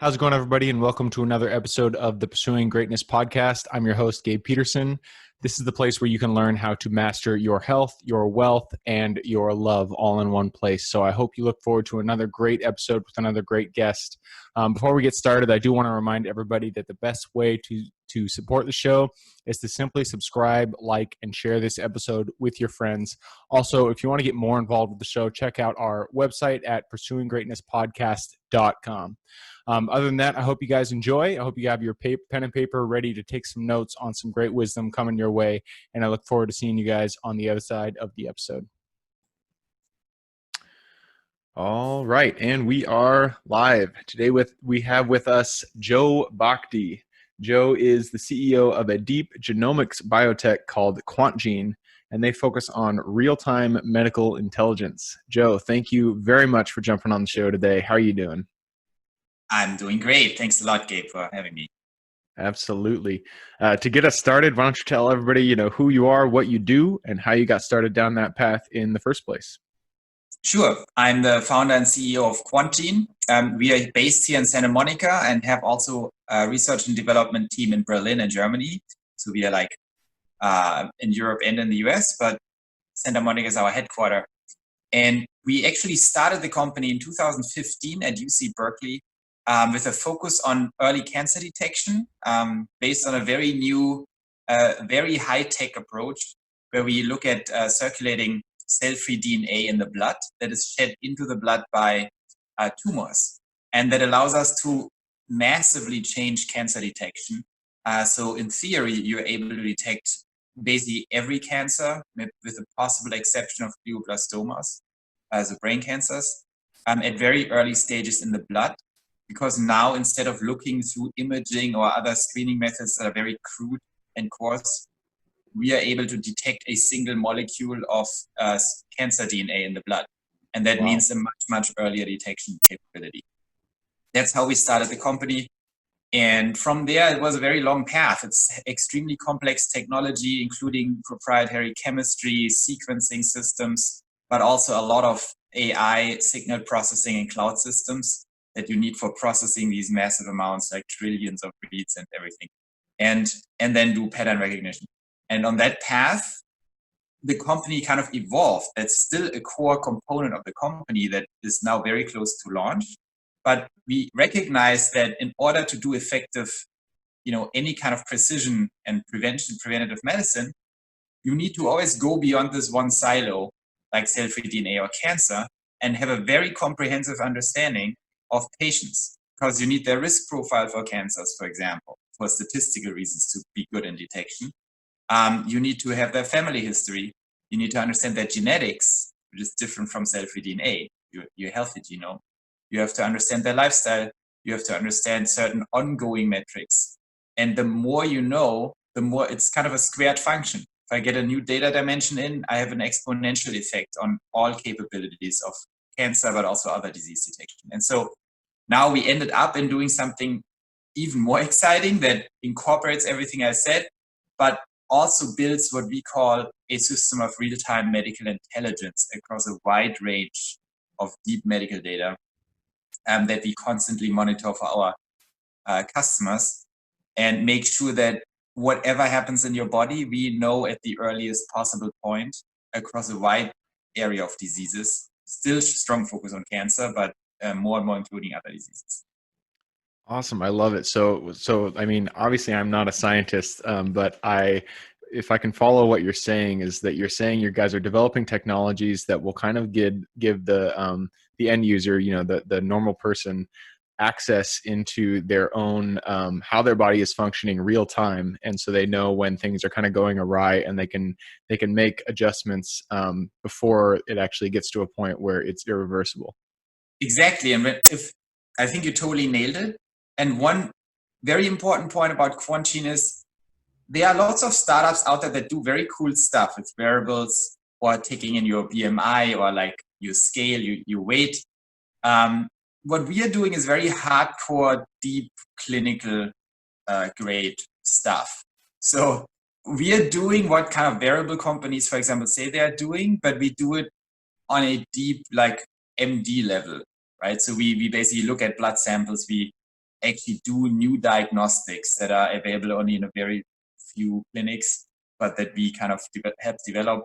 How's it going, everybody? And welcome to another episode of the Pursuing Greatness podcast. I'm your host, Gabe Peterson. This is the place where you can learn how to master your health, your wealth, and your love all in one place. So I hope you look forward to another great episode with another great guest. Before we get started, I do want to remind everybody that the best way to support the show is to simply subscribe, like, and share this episode with your friends. Also, if you want to get more involved with the show, check out our website at pursuinggreatnesspodcast.com. Other than that, I hope you guys enjoy. I hope you have your pen and paper ready to take some notes on some great wisdom coming your way. And I look forward to seeing you guys on the other side of the episode. All right. And we are live. Today we have with us Joe Bhakdi. Joe is the CEO of a deep genomics biotech called QuantGene, and they focus on real-time medical intelligence. Joe, thank you very much for jumping on the show today. How are you doing? I'm doing great. Thanks a lot, Gabe, for having me. Absolutely. To get us started, why don't you tell everybody, who you are, what you do, and how you got started down that path in the first place? Sure. I'm the founder and CEO of QuantGene. We are based here in Santa Monica and have also a research and development team in Berlin and Germany. So we are in Europe and in the US, but Santa Monica is our headquarters. And we actually started the company in 2015 at UC Berkeley with a focus on early cancer detection based on a very new, very high-tech approach where we look at circulating cell-free DNA in the blood that is shed into the blood by tumors. And that allows us to massively change cancer detection. So in theory, you're able to detect basically every cancer with the possible exception of glioblastomas, so brain cancers, at very early stages in the blood. Because now, instead of looking through imaging or other screening methods that are very crude and coarse, we are able to detect a single molecule of cancer DNA in the blood. And that means a much, much earlier detection capability. That's how we started the company. And from there, it was a very long path. It's extremely complex technology, including proprietary chemistry, sequencing systems, but also a lot of AI, signal processing, and cloud systems that you need for processing these massive amounts, like trillions of reads and everything, and then do pattern recognition. And on that path, the company kind of evolved. That's still a core component of the company that is now very close to launch. But we recognize that in order to do effective, any kind of precision and preventative medicine, you need to always go beyond this one silo, like cell-free DNA or cancer, and have a very comprehensive understanding of patients, because you need their risk profile for cancers, for example, for statistical reasons to be good in detection. You need to have their family history. You need to understand their genetics, which is different from cell-free DNA, your healthy genome. You have to understand their lifestyle. You have to understand certain ongoing metrics. And the more you know, the more it's kind of a squared function. If I get a new data dimension in, I have an exponential effect on all capabilities of cancer, but also other disease detection. And so now we ended up in doing something even more exciting that incorporates everything I said, but also builds what we call a system of real-time medical intelligence across a wide range of deep medical data that we constantly monitor for our customers and make sure that whatever happens in your body, we know at the earliest possible point across a wide area of diseases. Still strong focus on cancer, but more and more including other diseases. Awesome. I love it. So I mean, obviously I'm not a scientist, but if I can follow what you're saying, is that you're saying you guys are developing technologies that will kind of give the end user, the normal person, access into their own how their body is functioning real time, and so they know when things are kind of going awry, and they can make adjustments before it actually gets to a point where it's irreversible. Exactly. And I think you totally nailed it. And one very important point about QuantGene is there are lots of startups out there that do very cool stuff with wearables or taking in your BMI or like your scale, your weight. What we are doing is very hardcore, deep clinical grade stuff. So we are doing what kind of wearable companies, for example, say they are doing, but we do it on a deep, like MD level, right? So we basically look at blood samples, we actually do new diagnostics that are available only in a very few clinics, but that we kind of help develop.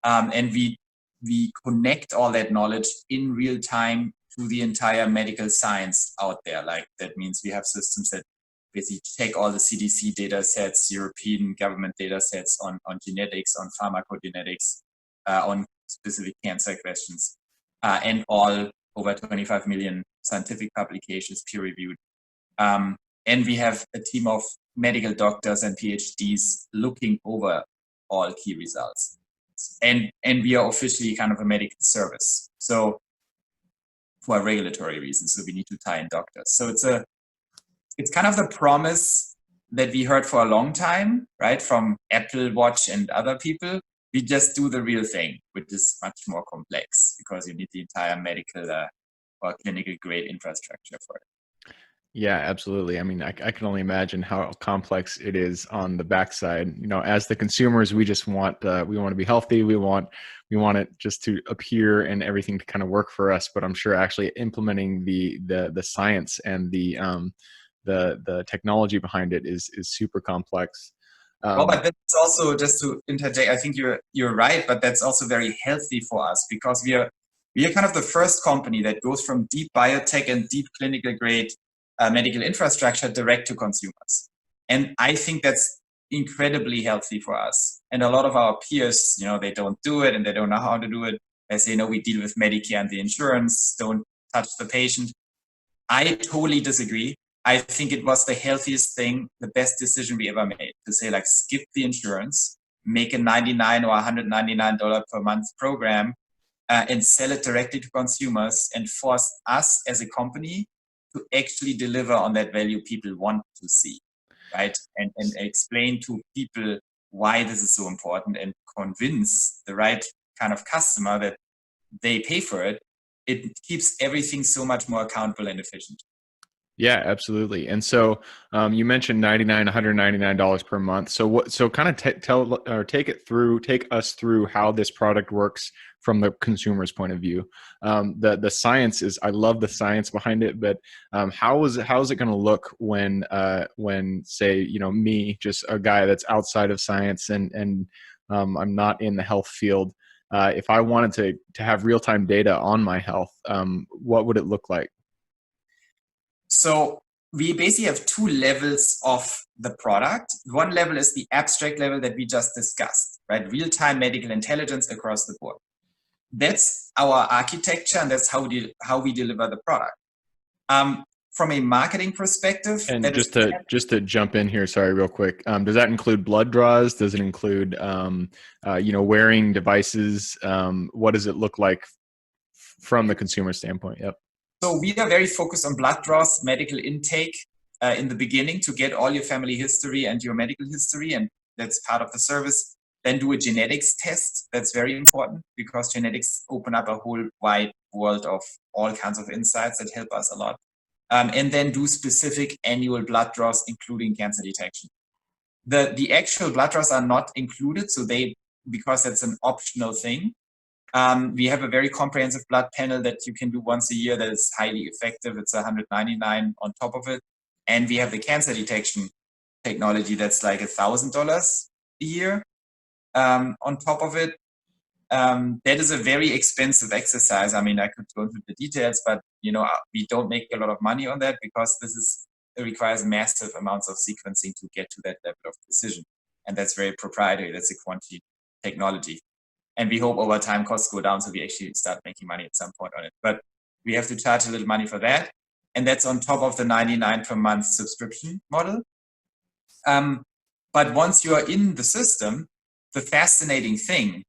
And we connect all that knowledge in real time to the entire medical science out there. Like that means we have systems that basically check all the CDC data sets, European government data sets on genetics, on pharmacogenetics, on specific cancer questions, and all over 25 million scientific publications, peer reviewed. And we have a team of medical doctors and PhDs looking over all key results. And we are officially kind of a medical service. So for regulatory reasons, so we need to tie in doctors. So it's kind of the promise that we heard for a long time, right? From Apple Watch and other people. We just do the real thing, which is much more complex because you need the entire medical or clinical grade infrastructure for it. Yeah, absolutely. I mean, I can only imagine how complex it is on the backside. You know, as the consumers, we just want we want to be healthy. We want it just to appear and everything to kind of work for us. But I'm sure actually implementing the science and the technology behind it is super complex. Well, but that's also, just to interject, I think you're right, but that's also very healthy for us because we are kind of the first company that goes from deep biotech and deep clinical grade medical infrastructure direct to consumers. And I think that's incredibly healthy for us. And a lot of our peers, you know, they don't do it and they don't know how to do it. They say, no, we deal with Medicare and the insurance, don't touch the patient. I totally disagree. I think it was the healthiest thing, the best decision we ever made to say, like, skip the insurance, make a $99 or $199 per month program and sell it directly to consumers and force us as a company to actually deliver on that value people want to see, right? And explain to people why this is so important and convince the right kind of customer that they pay for it. It keeps everything so much more accountable and efficient. Yeah, absolutely. And so you mentioned $199 per month. So kind of take us through how this product works from the consumer's point of view. The science is, I love the science behind it, but how is it going to look when say, you know, me, just a guy that's outside of science and I'm not in the health field. If I wanted to have real-time data on my health, what would it look like? So we basically have two levels of the product. One level is the abstract level that we just discussed, right? Real-time medical intelligence across the board. That's our architecture, and that's how we deliver the product. From a marketing perspective, and just to jump in here, sorry, real quick. Does that include blood draws? Does it include you know, wearing devices? What does it look like from the consumer standpoint? Yep. So we are very focused on blood draws, medical intake in the beginning to get all your family history and your medical history, and that's part of the service. Then do a genetics test. That's very important because genetics open up a whole wide world of all kinds of insights that help us a lot. And then do specific annual blood draws, including cancer detection. The actual blood draws are not included, so because that's an optional thing. We have a very comprehensive blood panel that you can do once a year that is highly effective. It's $199 on top of it. And we have the cancer detection technology that's like $1,000 a year on top of it. That is a very expensive exercise. I mean, I could go into the details, but you know, we don't make a lot of money on that because it requires massive amounts of sequencing to get to that level of precision. And that's very proprietary. That's a quantity technology. And we hope over time costs go down so we actually start making money at some point on it. But we have to charge a little money for that. And that's on top of the $99 per month subscription model. But once you are in the system, the fascinating thing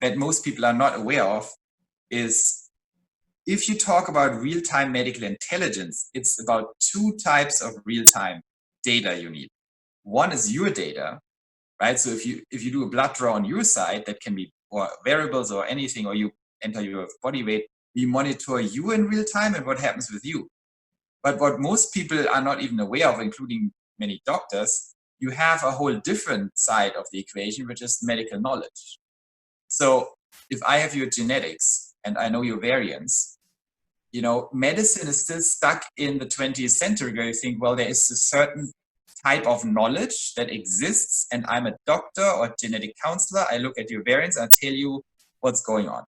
that most people are not aware of is if you talk about real-time medical intelligence, it's about two types of real-time data you need. One is your data, right? So if you do a blood draw on your side, that can be or variables or anything, or you enter your body weight, we monitor you in real time and what happens with you. But what most people are not even aware of, including many doctors, you have a whole different side of the equation, which is medical knowledge. So if I have your genetics and I know your variants, medicine is still stuck in the 20th century where you think, well, there is a certain type of knowledge that exists, and I'm a doctor or genetic counselor. I look at your variants and tell you what's going on.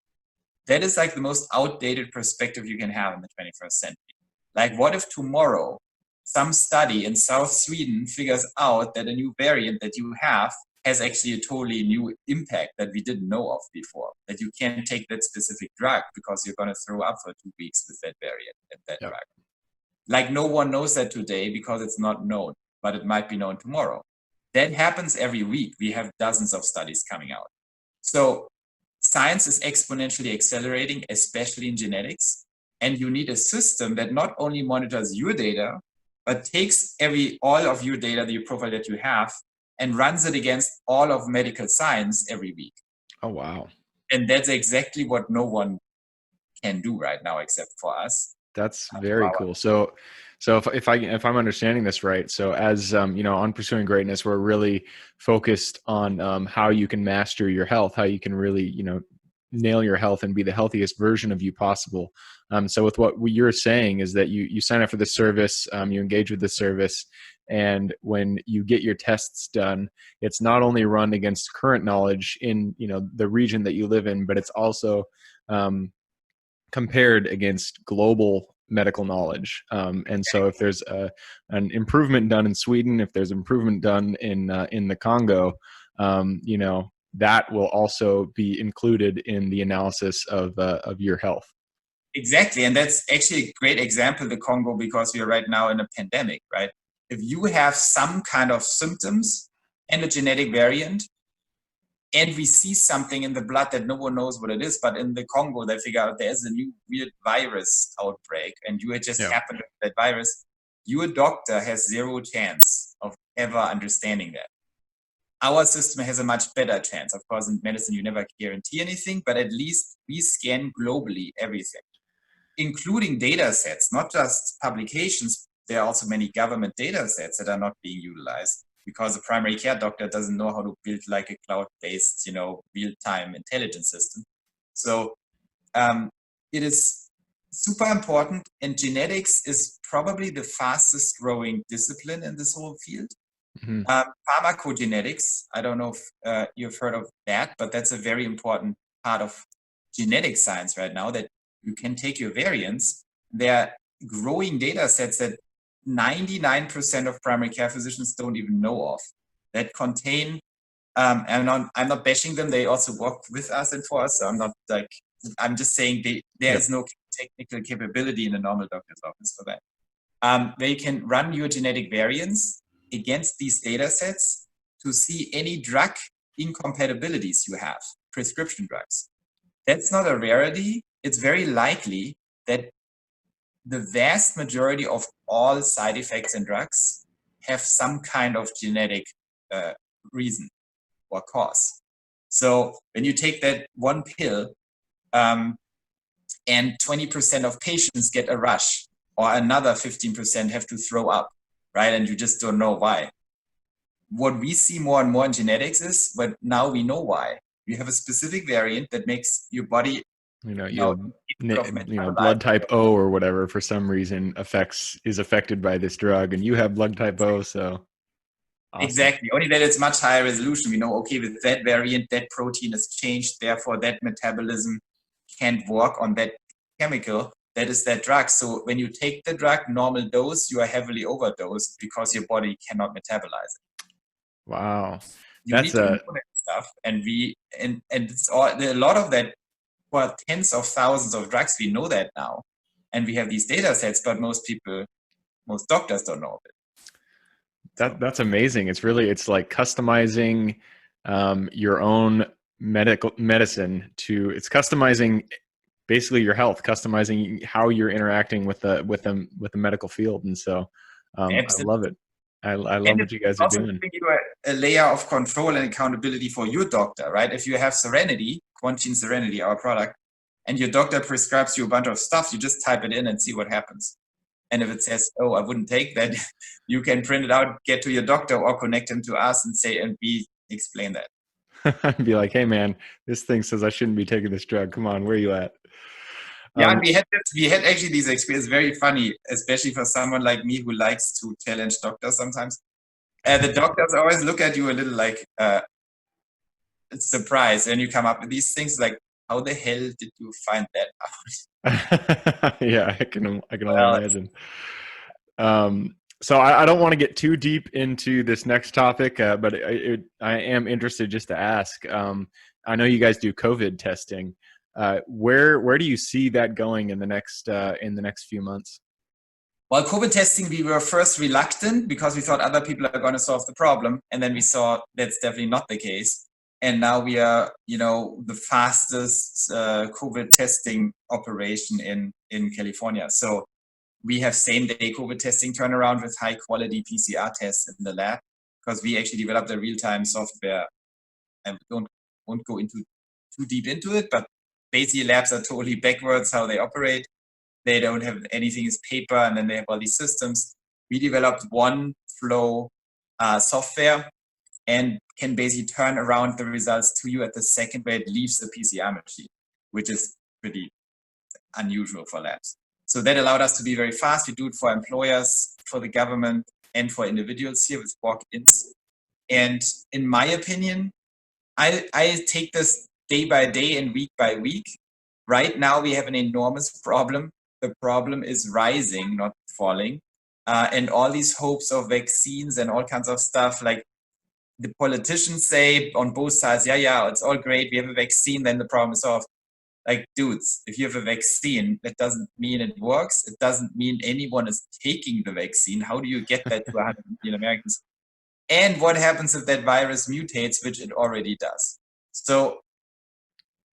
That is like the most outdated perspective you can have in the 21st century. Like, what if tomorrow some study in South Sweden figures out that a new variant that you have has actually a totally new impact that we didn't know of before, that you can't take that specific drug because you're going to throw up for 2 weeks with that variant and that drug. Like, no one knows that today because it's not known, but it might be known tomorrow. That happens every week. We have dozens of studies coming out. So science is exponentially accelerating, especially in genetics. And you need a system that not only monitors your data, but takes all of your data, the profile that you have, and runs it against all of medical science every week. Oh, wow. And that's exactly what no one can do right now except for us. That's very cool. So if I'm understanding this right, so as on Pursuing Greatness, we're really focused on how you can master your health, how you can really nail your health and be the healthiest version of you possible. So with what you're saying is that you sign up for the service, you engage with the service, and when you get your tests done, it's not only run against current knowledge in the region that you live in, but it's also compared against global medical knowledge. And so if there's an improvement done in Sweden, if there's improvement done in the Congo, that will also be included in the analysis of your health. Exactly. And that's actually a great example, the Congo, because we are right now in a pandemic, right? If you have some kind of symptoms and a genetic variant, and we see something in the blood that no one knows what it is, but in the Congo, they figure out there's a new weird virus outbreak, and you had just happened to that virus, your doctor has zero chance of ever understanding that. Our system has a much better chance. Of course, in medicine, you never guarantee anything, but at least we scan globally everything, including data sets, not just publications. There are also many government data sets that are not being utilized because the primary care doctor doesn't know how to build like a cloud-based, real-time intelligence system. So it is super important, and genetics is probably the fastest growing discipline in this whole field. Mm-hmm. Pharmacogenetics, I don't know if you've heard of that, but that's a very important part of genetic science right now, that you can take your variants. There are growing data sets that 99% of primary care physicians don't even know of, that contain, I'm not bashing them, they also work with us and for us, so I'm just saying there is no technical capability in a normal doctor's office for that. They can run your genetic variants against these data sets to see any drug incompatibilities you have, prescription drugs. That's not a rarity. It's very likely that the vast majority of all side effects in drugs have some kind of genetic reason or cause. So when you take that one pill and 20% of patients get a rush, or another 15% have to throw up, right? And you just don't know why. What we see more and more in genetics is, but now we know why. You have a specific variant that makes your body, blood type O or whatever, for some reason is affected by this drug, and you have blood type O, so. Awesome. Exactly. Only that it's much higher resolution. We know, okay, with that variant, that protein is changed, therefore that metabolism can't work on that chemical. That is that drug. So when you take the drug normal dose, you are heavily overdosed because your body cannot metabolize it. Wow. You need to know that stuff. And it's all, a lot of that, well, tens of thousands of drugs, we know that now. And we have these data sets, but most doctors don't know of it. That's amazing. It's like customizing your own medicine it's customizing basically your health, customizing how you're interacting with the medical field. And so I love it. I love what you guys are doing. You a layer of control and accountability for your doctor, right? If you have Serenity, Quantine Serenity, our product, and your doctor prescribes you a bunch of stuff, you just type it in and see what happens. And if it says, oh, I wouldn't take that, you can print it out, get to your doctor, or connect him to us and say, and we explain that. Be like, hey man, this thing says I shouldn't be taking this drug. Come on, where are you at? Yeah, we had actually these experiences. Very funny, especially for someone like me who likes to challenge doctors sometimes. The doctors always look at you a little like surprised when you come up with these things. Like, how the hell did you find that out? Yeah, I can only Well, imagine. So I don't want to get too deep into this next topic, but I am interested just to ask. I know you guys do COVID testing. Where do you see that going in the next few months? while COVID testing, we were first reluctant because we thought other people are going to solve the problem, and then we saw that's definitely not the case. And now we are, the fastest COVID testing operation in California. So we have same-day COVID testing turnaround with high-quality PCR tests in the lab because we actually developed a real-time software. And won't go into too deep into it, but basically labs are totally backwards how they operate. They don't have anything is paper, and then they have all these systems. We developed one flow software and can basically turn around the results to you at the second where it leaves the PCR machine, which is pretty unusual for labs. So that allowed us to be very fast. We do it for employers, for the government, and for individuals here with walk-ins. And in my opinion, I take this day by day and week by week. Right now, we have an enormous problem. The problem is rising, not falling. And all these hopes of vaccines and all kinds of stuff, like the politicians say on both sides, yeah, it's all great. We have a vaccine, then the problem is solved. Like, dudes, if you have a vaccine, that doesn't mean it works. It doesn't mean anyone is taking the vaccine. How do you get that to 100 million Americans? And what happens if that virus mutates, which it already does? So,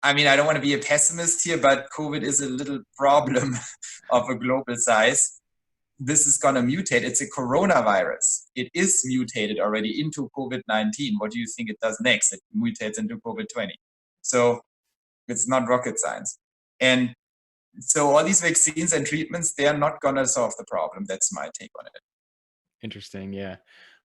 I mean, I don't want to be a pessimist here, but COVID is a little problem of a global size. This is going to mutate. It's a coronavirus. It is mutated already into COVID-19. What do you think it does next? It mutates into COVID-20. So it's not rocket science. And so all these vaccines and treatments, they are not going to solve the problem. That's my take on it. Interesting. Yeah.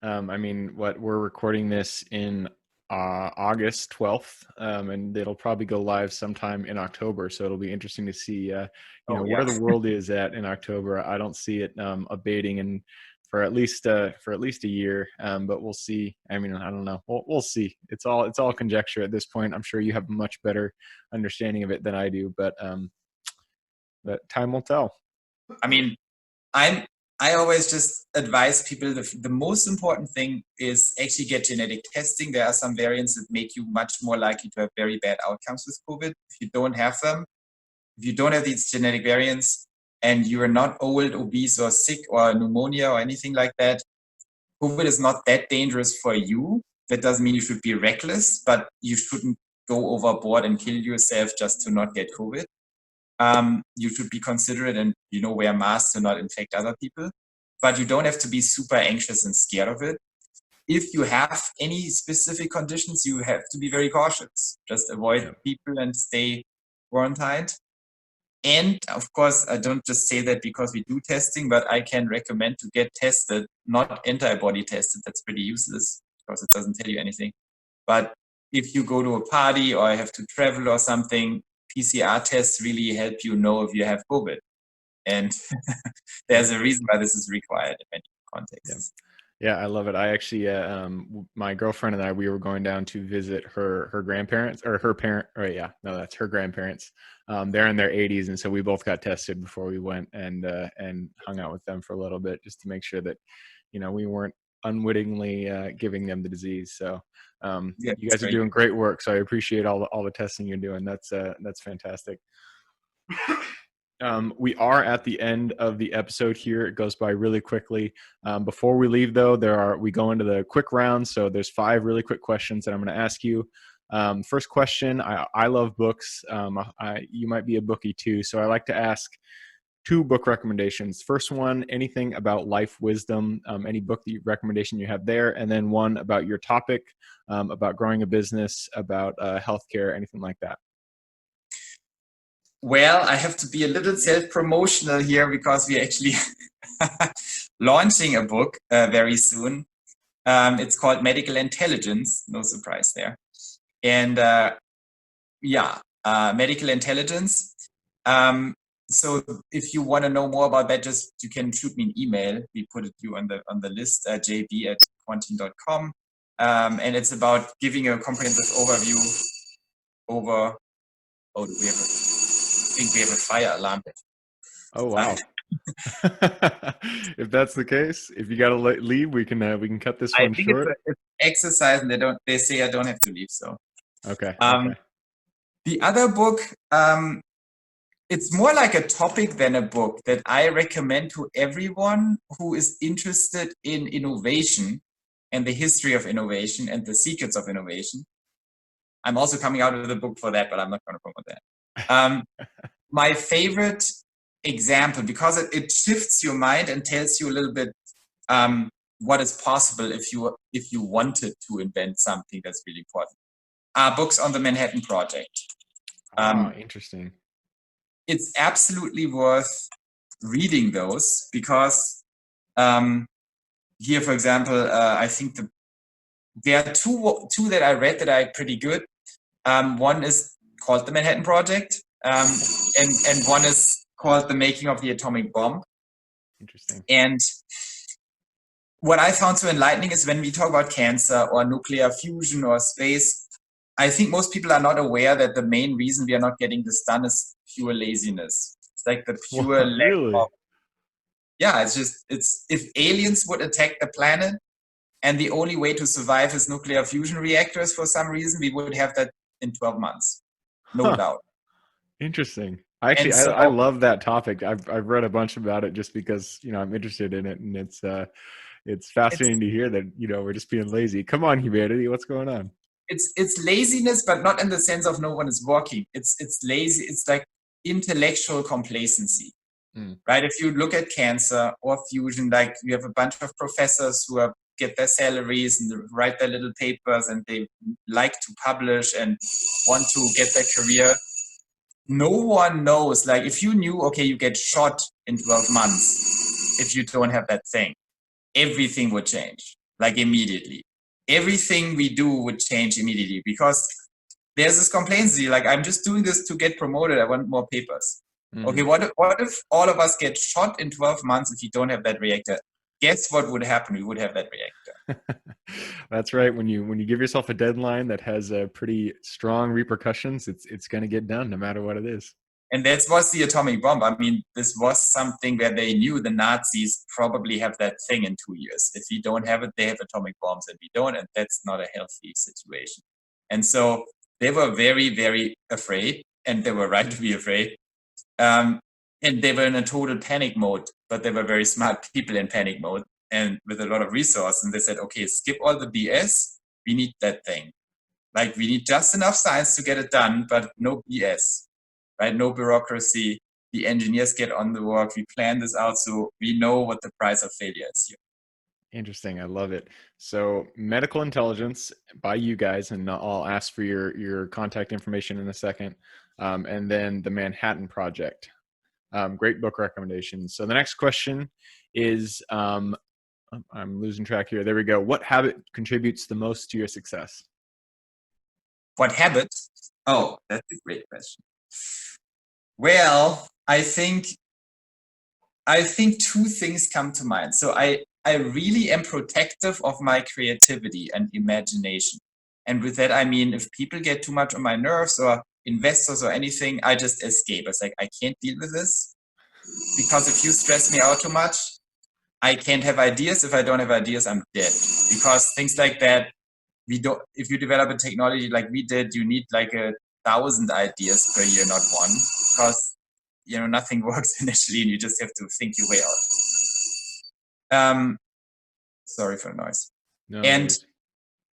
I mean, we're recording this in August 12th, and it'll probably go live sometime in October. So it'll be interesting to see, where the world is at in October. I don't see it abating and for at least a year, but we'll see. I mean, I don't know. We'll see. It's all conjecture at this point. I'm sure you have a much better understanding of it than I do, but time will tell. I mean, I always just advise people the most important thing is actually get genetic testing. There are some variants that make you much more likely to have very bad outcomes with COVID. If you don't have them, if you don't have these genetic variants and you are not old, obese, or sick, or pneumonia, or anything like that, COVID is not that dangerous for you. That doesn't mean you should be reckless, but you shouldn't go overboard and kill yourself just to not get COVID. You should be considerate and wear masks to not infect other people, but you don't have to be super anxious and scared of it. If you have any specific conditions, you have to be very cautious. Just avoid people and stay quarantined. And of course, I don't just say that because we do testing, but I can recommend to get tested, not antibody tested. That's pretty useless because it doesn't tell you anything. But if you go to a party or have to travel or something, PCR tests really help you know if you have COVID. And there's a reason why this is required in many contexts. Yeah, I love it. I actually, my girlfriend and I, we were going down to visit her grandparents or her parent. Or that's her grandparents. They're in their 80s, and so we both got tested before we went and hung out with them for a little bit just to make sure that we weren't unwittingly giving them the disease. So you guys are doing great work. So I appreciate all the testing you're doing. That's fantastic. We are at the end of the episode here. It goes by really quickly. Before we leave, though, we go into the quick round. So there's 5 really quick questions that I'm going to ask you. First question, I love books. You might be a bookie too. So I like to ask 2 book recommendations. First one, anything about life wisdom, any book recommendation you have there. And then one about your topic, about growing a business, about healthcare, anything like that. Well, I have to be a little self-promotional here because we're actually launching a book very soon. It's called Medical Intelligence. No surprise there. And Medical Intelligence. so if you want to know more about that, just you can shoot me an email. We put it you on the list, jb@quantine.com. And it's about giving a comprehensive overview over. Oh, do we have I think we have a fire alarm. Oh wow. If that's the case, if you gotta leave, we can cut this I one think short. it's exercise, and they say I don't have to leave. So Okay. um, Okay. the other book, it's more like a topic than a book that I recommend to everyone who is interested in innovation and the history of innovation and the secrets of innovation. I'm also coming out with a book for that, but I'm not going to promote that. My favorite example, because it shifts your mind and tells you a little bit what is possible if you wanted to invent something that's really important, are books on the Manhattan Project. Interesting. It's absolutely worth reading those because here, for example, I think there are two that I read that are pretty good. One is called The Manhattan Project, and one is called The Making of the Atomic Bomb. Interesting. And what I found so enlightening is when we talk about cancer or nuclear fusion or space, I think most people are not aware that the main reason we are not getting this done is pure laziness. It's like the pure lack Really? of, yeah, it's if aliens would attack the planet and the only way to survive is nuclear fusion reactors for some reason, we would have that in 12 months. No Huh. doubt. Interesting. And Actually, so I love that topic. I've read a bunch about it just because I'm interested in it, and it's it's fascinating to hear that we're just being lazy. Come on, humanity, what's going on? it's laziness, but not in the sense of no one is working. It's lazy. It's like intellectual complacency, Mm. right? If you look at cancer or fusion, like you have a bunch of professors who get their salaries and write their little papers, and they like to publish and want to get their career. No one knows. Like if you knew, okay, you get shot in 12 months if you don't have that thing, everything would change like immediately. Everything we do would change immediately because there's this complacency. Like I'm just doing this to get promoted. I want more papers. Mm-hmm. Okay, what if all of us get shot in 12 months if you don't have that reactor? Guess what would happen? We would have that reactor. That's right. When you give yourself a deadline that has pretty strong repercussions, it's going to get done no matter what it is. And that was the atomic bomb. I mean, this was something where they knew the Nazis probably have that thing in 2 years. If we don't have it, they have atomic bombs and we don't, and that's not a healthy situation. And so they were very, very afraid, and they were right to be afraid. And they were in a total panic mode, but they were very smart people in panic mode and with a lot of resources. And they said, okay, skip all the BS. We need that thing. Like we need just enough science to get it done, but no BS, right? No bureaucracy. The engineers get on the work. We plan this out so we know what the price of failure is here. Interesting. I love it. So medical intelligence by you guys, and I'll ask for your contact information in a second. And then the Manhattan Project. Great book recommendations. So the next question is, I'm losing track here. There we go. What habit contributes the most to your success? What habit? Oh, that's a great question. Well, I think two things come to mind. So I really am protective of my creativity and imagination. And with that, I mean, if people get too much on my nerves or investors or anything, I just escape. It's like, I can't deal with this because if you stress me out too much, I can't have ideas. If I don't have ideas, I'm dead. Because things like that, if you develop a technology like we did, you need like 1,000 ideas per year, not one, because nothing works initially and you just have to think your way out. Sorry for the noise. No And worries.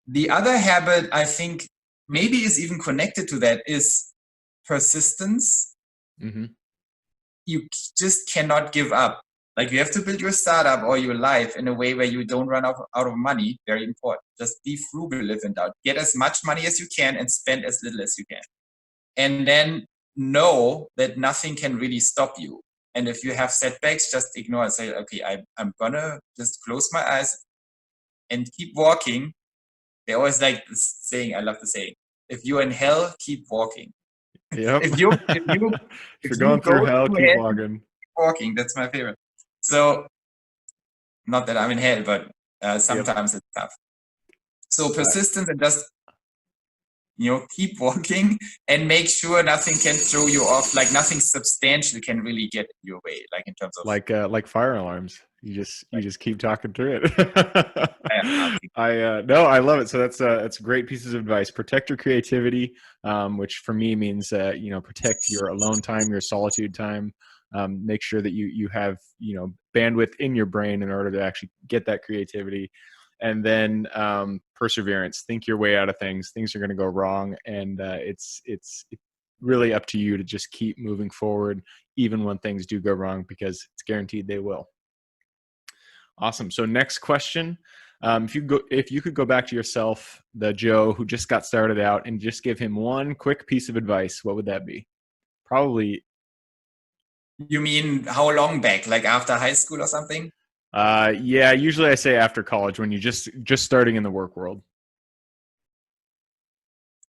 the other habit I think maybe is even connected to that is persistence. Mm-hmm. You just cannot give up. Like you have to build your startup or your life in a way where you don't run out of money. Very important. Just be frugal, live in doubt. Get as much money as you can and spend as little as you can. And then know that nothing can really stop you. And if you have setbacks, just ignore it. Say, okay, I'm gonna just close my eyes and keep walking. They always like this saying, I love the saying, if you're in hell, keep walking. Yep. if you if you If if you're you going through go hell, through keep hell, walking. keep walking. That's my favorite. So not that I'm in hell, but Yep. sometimes it's tough. So Uh, persistence and just keep walking and make sure nothing can throw you off. Like nothing substantial can really get in your way. Like in terms of like fire alarms. You just keep talking through it. nothing. No, I love it. So that's great pieces of advice. Protect your creativity, which for me means protect your alone time, your solitude time. Make sure that you have bandwidth in your brain in order to actually get that creativity. And then perseverance. Think your way out of things. Things are going to go wrong, and it's really up to you to just keep moving forward, even when things do go wrong, because it's guaranteed they will. Awesome. So next question. If you could go back to yourself, the Joe who just got started out, and just give him one quick piece of advice, what would that be? Probably. You mean how long back? Like after high school or something? Yeah. Usually I say after college, when you're just starting in the work world.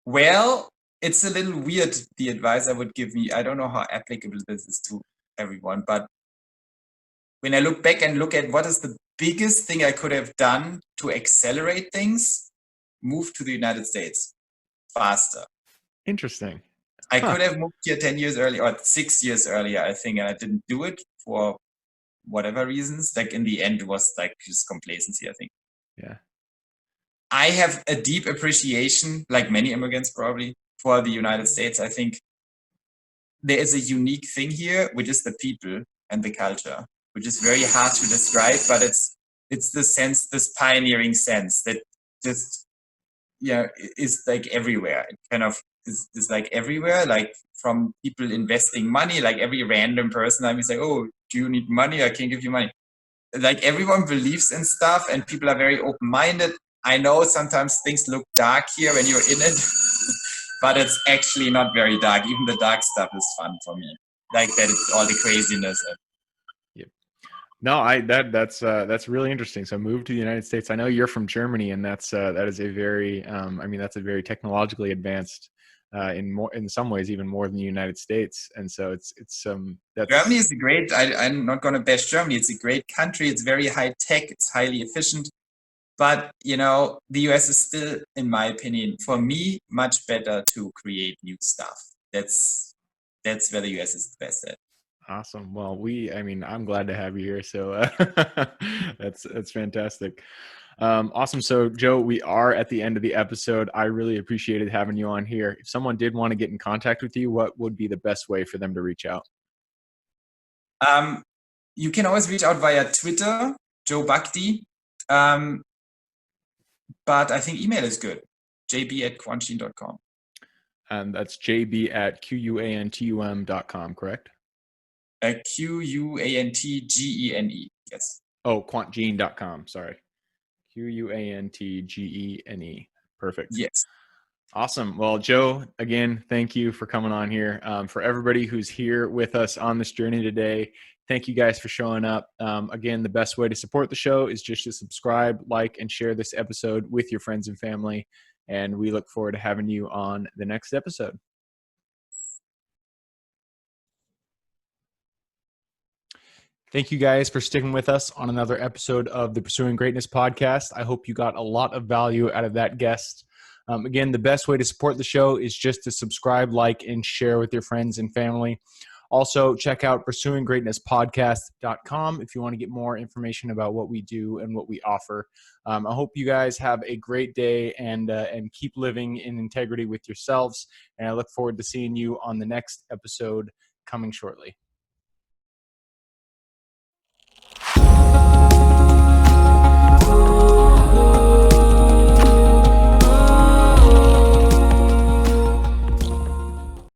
Well, it's a little weird, the advice I would give me. I don't know how applicable this is to everyone, but when I look back and look at what is the biggest thing I could have done to accelerate things, move to the United States faster. Interesting. I Huh. could have moved here 10 years earlier or 6 years earlier, I think, and I didn't do it for whatever reasons. Like in the end, it was like just complacency, I think. Yeah. I have a deep appreciation, like many immigrants probably, for the United States. I think there is a unique thing here, which is the people and the culture, which is very hard to describe, but it's the sense, this pioneering sense that just is like everywhere. It kind of is like everywhere, like from people investing money, like every random person I mean say, oh, do you need money? I can give you money. Like everyone believes in stuff and people are very open-minded. I know sometimes things look dark here when you're in it, but it's actually not very dark. Even the dark stuff is fun for me. Like that, it's all the craziness. Yep. No, that's really interesting. So move to the United States. I know you're from Germany, and that is a very that's a very technologically advanced in some ways even more than the United States. And so it's Germany that's is a great. I'm not going to bash Germany. It's a great country. It's very high tech. It's highly efficient. But the US is still, in my opinion, for me, much better to create new stuff. That's where the US is the best at. awesome. Well, I'm glad to have you here. So that's fantastic. Awesome. So Joe, we are at the end of the episode. I really appreciated having you on here. If someone did want to get in contact with you, what would be the best way for them to reach out? You can always reach out via Twitter, Joe Bhakdi. But I think email is good, jb@quantum.com. And that's jb@quantum.com, correct? QUANTGENE. Yes. Oh, quantgene.com. Sorry. QUANTGENE. Perfect. Yes. Awesome. Well, Joe, again, thank you for coming on here. For everybody who's here with us on this journey today, thank you guys for showing up. Again, the best way to support the show is just to subscribe, like, and share this episode with your friends and family. And we look forward to having you on the next episode. Thank you guys for sticking with us on another episode of the Pursuing Greatness podcast. I hope you got a lot of value out of that guest. Again, the best way to support the show is just to subscribe, like, and share with your friends and family. Also, check out pursuinggreatnesspodcast.com if you want to get more information about what we do and what we offer. I hope you guys have a great day and keep living in integrity with yourselves. And I look forward to seeing you on the next episode coming shortly.